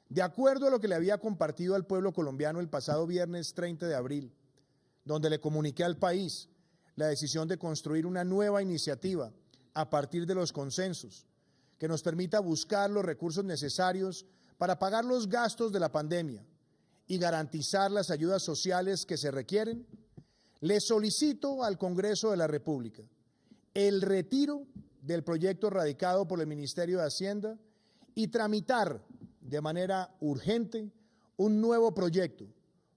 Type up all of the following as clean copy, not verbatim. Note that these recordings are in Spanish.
De acuerdo a lo que le había compartido al pueblo colombiano el pasado viernes 30 de abril, donde le comuniqué al país la decisión de construir una nueva iniciativa a partir de los consensos que nos permita buscar los recursos necesarios para pagar los gastos de la pandemia y garantizar las ayudas sociales que se requieren, le solicito al Congreso de la República el retiro del proyecto radicado por el Ministerio de Hacienda y tramitar de manera urgente un nuevo proyecto,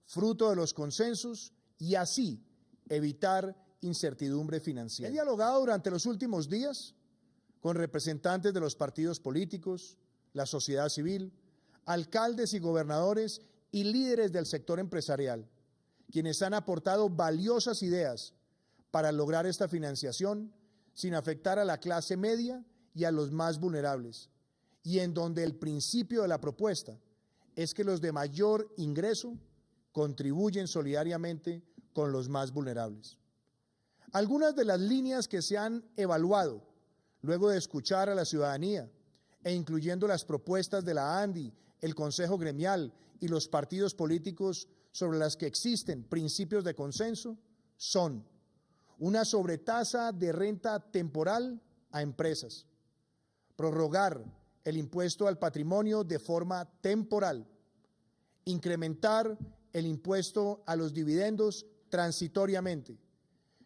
fruto de los consensos, y así evitar incertidumbre financiera. He dialogado durante los últimos días con representantes de los partidos políticos, la sociedad civil, alcaldes y gobernadores y líderes del sector empresarial, quienes han aportado valiosas ideas para lograr esta financiación sin afectar a la clase media y a los más vulnerables, y en donde el principio de la propuesta es que los de mayor ingreso contribuyen solidariamente con los más vulnerables. Algunas de las líneas que se han evaluado luego de escuchar a la ciudadanía e incluyendo las propuestas de la ANDI, el Consejo Gremial y los partidos políticos sobre las que existen principios de consenso son una sobretasa de renta temporal a empresas, prorrogar el impuesto al patrimonio de forma temporal, incrementar el impuesto a los dividendos transitoriamente,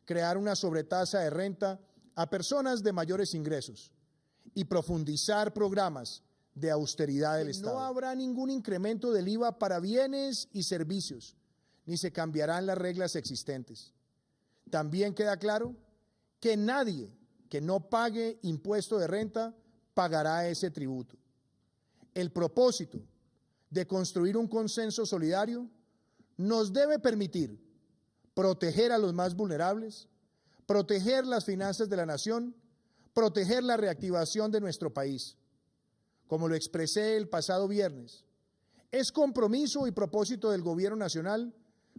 crear una sobretasa de renta a personas de mayores ingresos y profundizar programas de austeridad del Estado. No habrá ningún incremento del IVA para bienes y servicios, ni se cambiarán las reglas existentes. También queda claro que nadie que no pague impuesto de renta pagará ese tributo. El propósito de construir un consenso solidario nos debe permitir proteger a los más vulnerables, proteger las finanzas de la nación, proteger la reactivación de nuestro país. Como lo expresé el pasado viernes, es compromiso y propósito del Gobierno Nacional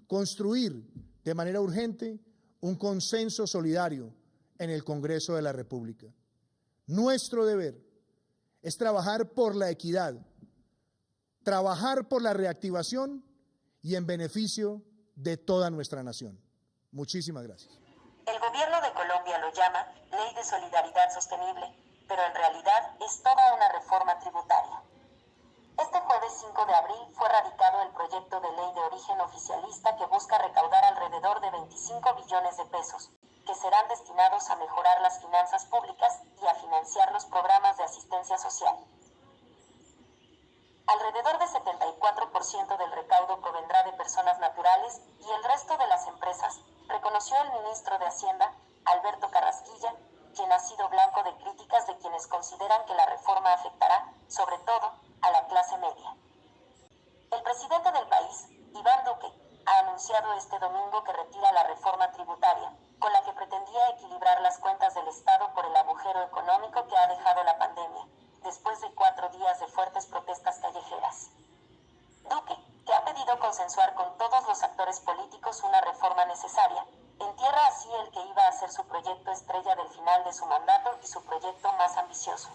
construir de manera urgente un consenso solidario en el Congreso de la República. Nuestro deber es trabajar por la equidad, trabajar por la reactivación y en beneficio de toda nuestra nación. Muchísimas gracias. El Gobierno de Colombia lo llama Ley de Solidaridad Sostenible, pero en realidad es toda una reforma tributaria. Este jueves 5 de abril fue radicado el proyecto de ley de origen oficialista que busca recaudar alrededor de 25 billones de pesos, que serán destinados a mejorar las finanzas públicas y a financiar los programas de asistencia social. Alrededor del 74% del recaudo provendrá de personas naturales y el resto de las empresas, reconoció el ministro de Hacienda, Alberto Carrasquilla, quien ha sido blanco de críticas de quienes consideran que la reforma afectará, sobre todo, a la clase media. El presidente del país, Iván Duque, ha anunciado este domingo que retira la reforma tributaria, con la que pretendía equilibrar las cuentas del Estado por el agujero económico que ha dejado la pandemia, después de 4 días de fuertes protestas callejeras. Duque, que ha pedido consensuar con todos los actores políticos una reforma necesaria, entierra así el que iba a ser su proyecto estrella del final de su mandato y su proyecto más ambicioso.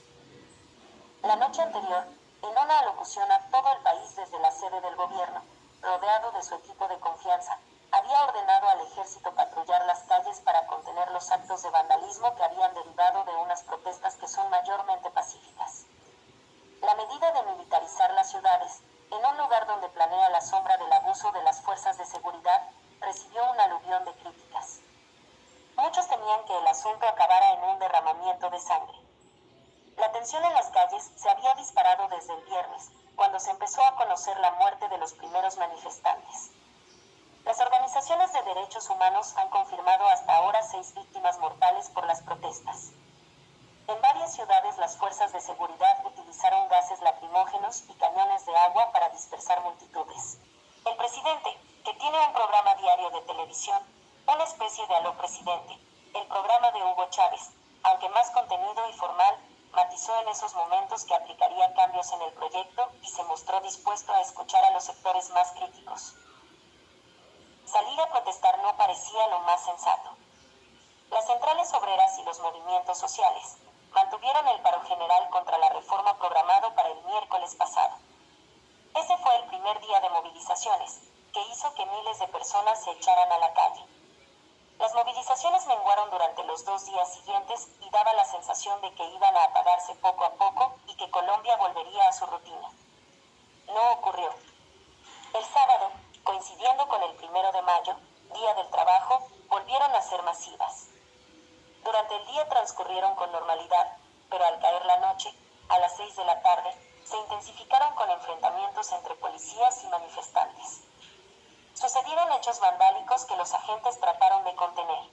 La noche anterior, en una alocución a todo el país desde la sede del gobierno, rodeado de su equipo de confianza, había ordenado al ejército patrullar las calles para contener los actos de vandalismo que habían derivado de unas protestas que son mayormente pacíficas. La medida de militarizar las ciudades, en un lugar donde planea la sombra del abuso de las fuerzas de seguridad, recibió un aluvión de críticas. Muchos temían que el asunto acabara en un derramamiento de sangre. La tensión en las calles se había disparado desde el viernes, cuando se empezó a conocer la muerte de los primeros manifestantes. Las organizaciones de derechos humanos han confirmado hasta ahora 6 víctimas mortales por las protestas. En varias ciudades las fuerzas de seguridad utilizaron gases lacrimógenos y cañones de agua para dispersar multitudes. El presidente, que tiene un programa diario de televisión, una especie de Aló Presidente, el programa de Hugo Chávez, aunque más contenido y formal, matizó en esos momentos que aplicaría cambios en el proyecto y se mostró dispuesto a escuchar a los sectores más críticos. Salir a protestar no parecía lo más sensato. Las centrales obreras y los movimientos sociales mantuvieron el paro general contra la reforma programado para el miércoles pasado. primer día de movilizaciones, que hizo que miles de personas se echaran a la calle. Las movilizaciones menguaron durante los 2 días siguientes y daba la sensación de que iban a apagarse poco a poco y que Colombia volvería a su rutina. No ocurrió. El sábado, coincidiendo con el 1 de mayo, Día del Trabajo, volvieron a ser masivas. Durante el día transcurrieron con normalidad, pero al caer la noche, a las 6 de la tarde, se intensificaron con enfrentamientos entre policías y manifestantes. Sucedieron hechos vandálicos que los agentes trataron de contener.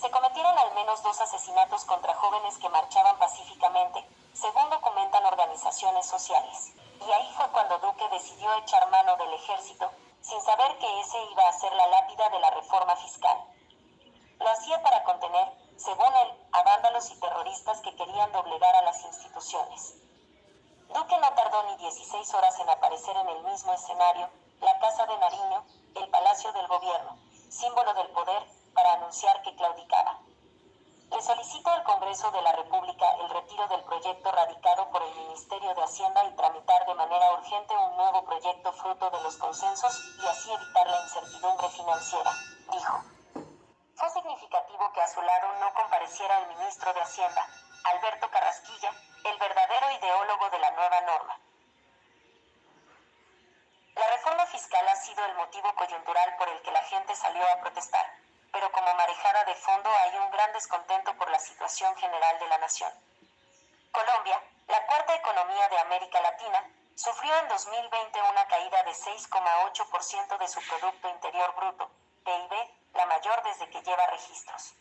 Se cometieron al menos 2 asesinatos contra jóvenes que marchaban pacíficamente, según documentan organizaciones sociales. Y ahí fue cuando Duque decidió echar mano del ejército, sin saber que ese iba a ser la lápida de la reforma fiscal. Lo hacía para contener, según él, a vándalos y terroristas que querían doblegar a las instituciones. Duque no tardó ni 16 horas en aparecer en el mismo escenario, la Casa de Nariño, el Palacio del Gobierno, símbolo del poder, para anunciar que claudicaba. Le solicito al Congreso de la República el retiro del proyecto radicado por el Ministerio de Hacienda y tramitar de manera urgente un nuevo proyecto fruto de los consensos y así evitar la incertidumbre financiera, dijo. Fue significativo que a su lado no compareciera el ministro de Hacienda, Alberto Carrasquilla, el verdadero ideólogo de la nueva norma. La reforma fiscal ha sido el motivo coyuntural por el que la gente salió a protestar, pero como marejada de fondo hay un gran descontento por la situación general de la nación. Colombia, la cuarta economía de América Latina, sufrió en 2020 una caída de 6,8% de su Producto Interior Bruto, PIB, la mayor desde que lleva registros.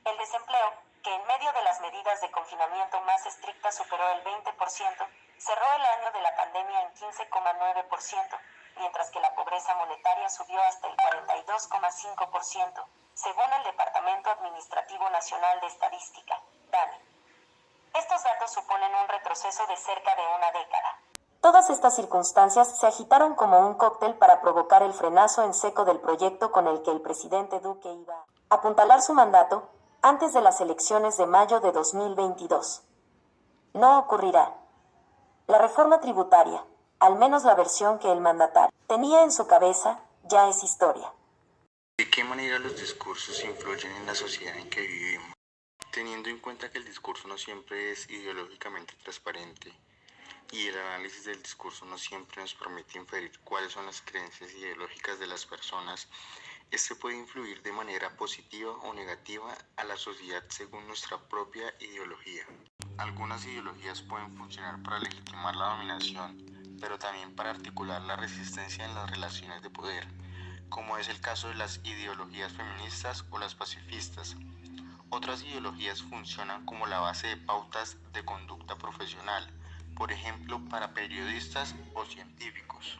El desempleo, que en medio de las medidas de confinamiento más estrictas superó el 20%, cerró el año de la pandemia en 15,9%, mientras que la pobreza monetaria subió hasta el 42,5%, según el Departamento Administrativo Nacional de Estadística, DANE. Estos datos suponen un retroceso de cerca de una década. Todas estas circunstancias se agitaron como un cóctel para provocar el frenazo en seco del proyecto con el que el presidente Duque iba a apuntalar su mandato antes de las elecciones de mayo de 2022. No ocurrirá. La reforma tributaria, al menos la versión que el mandatario tenía en su cabeza, ya es historia. ¿De qué manera los discursos influyen en la sociedad en que vivimos? Teniendo en cuenta que el discurso no siempre es ideológicamente transparente y el análisis del discurso no siempre nos permite inferir cuáles son las creencias ideológicas de las personas, este puede influir de manera positiva o negativa a la sociedad según nuestra propia ideología. Algunas ideologías pueden funcionar para legitimar la dominación, pero también para articular la resistencia en las relaciones de poder, como es el caso de las ideologías feministas o las pacifistas. Otras ideologías funcionan como la base de pautas de conducta profesional, por ejemplo, para periodistas o científicos.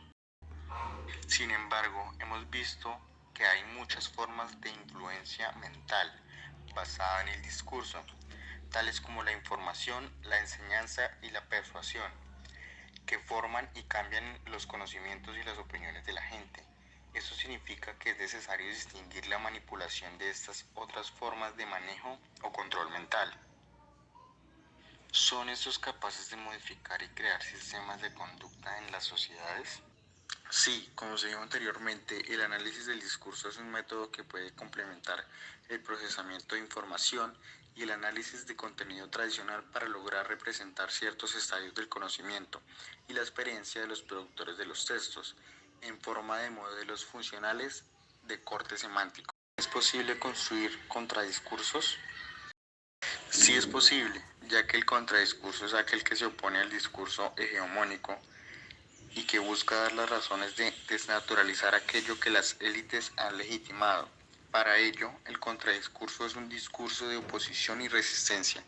Sin embargo, hemos visto que hay muchas formas de influencia mental basada en el discurso, tales como la información, la enseñanza y la persuasión, que forman y cambian los conocimientos y las opiniones de la gente. Eso significa que es necesario distinguir la manipulación de estas otras formas de manejo o control mental. ¿Son estos capaces de modificar y crear sistemas de conducta en las sociedades? Sí, como se dijo anteriormente, el análisis del discurso es un método que puede complementar el procesamiento de información y el análisis de contenido tradicional para lograr representar ciertos estadios del conocimiento y la experiencia de los productores de los textos en forma de modelos funcionales de corte semántico. ¿Es posible construir contradiscursos? Sí es posible, ya que el contradiscurso es aquel que se opone al discurso hegemónico y que busca dar las razones de desnaturalizar aquello que las élites han legitimado. Para ello, el contradiscurso es un discurso de oposición y resistencia,